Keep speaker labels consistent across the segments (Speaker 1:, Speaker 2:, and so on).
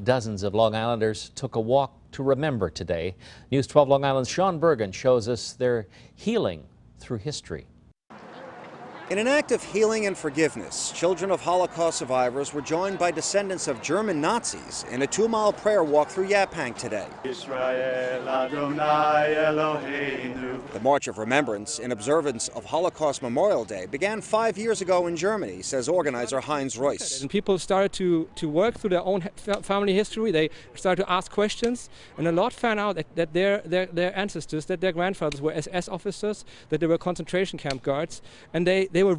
Speaker 1: Dozens of Long Islanders took a walk to remember today. News 12 Long Island's Sean Bergen shows us their healing through history.
Speaker 2: In an act of healing and forgiveness, children of Holocaust survivors were joined by descendants of German Nazis in a 2-mile prayer walk through Yaphank today.
Speaker 3: Israel Adonai Eloheinu.
Speaker 2: The March of Remembrance, in observance of Holocaust Memorial Day, began 5 years ago in Germany, says organizer HEINZ.
Speaker 4: And people started to work through their own family history. They started to ask questions, and a lot found out that their ancestors, that their grandfathers were SS officers, that they were concentration camp guards, and they were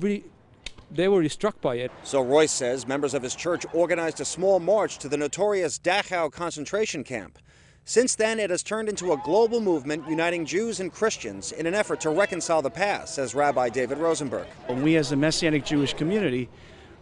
Speaker 4: really struck by it.
Speaker 2: So Royce says members of his church organized a small march to the notorious Dachau concentration camp. Since then, it has turned into a global movement uniting Jews and Christians in an effort to reconcile the past, says Rabbi David Rosenberg.
Speaker 5: We as the Messianic Jewish community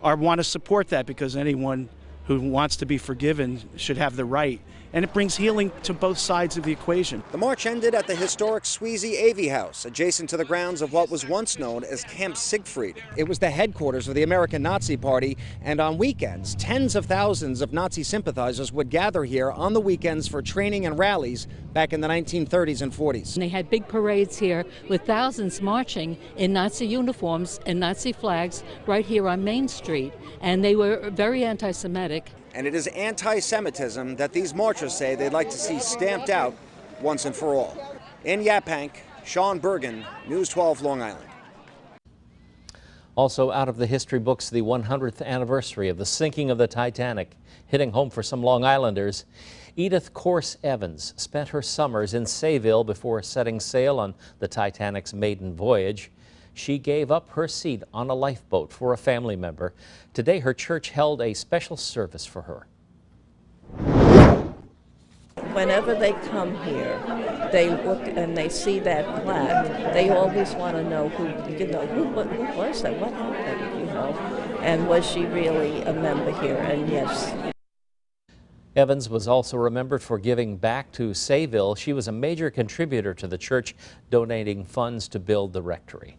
Speaker 5: want to support that, because anyone who wants to be forgiven should have the right. And it brings healing to both sides of the equation.
Speaker 2: The march ended at the historic Sweezy AV House, adjacent to the grounds of what was once known as Camp Siegfried. It was the headquarters of the American Nazi Party, and on weekends, tens of thousands of Nazi sympathizers would gather here on the weekends for training and rallies back in the 1930s and 40s.
Speaker 6: And they had big parades here with thousands marching in Nazi uniforms and Nazi flags right here on Main Street, and they were very anti-Semitic.
Speaker 2: And it is anti-Semitism that these marchers say they'd like to see stamped out once and for all. In Yaphank, Sean Bergen, News 12 Long Island.
Speaker 1: Also out of the history books, the 100th anniversary of the sinking of the Titanic, hitting home for some Long Islanders. Edith Corse Evans spent her summers in Sayville before setting sail on the Titanic's maiden voyage. She gave up her seat on a lifeboat for a family member. Today, her church held a special service for her.
Speaker 7: Whenever they come here, they look and they see that plaque. They always want to know who was that? What happened? And was she really a member here? And yes.
Speaker 1: Evans was also remembered for giving back to Sayville. She was a major contributor to the church, donating funds to build the rectory.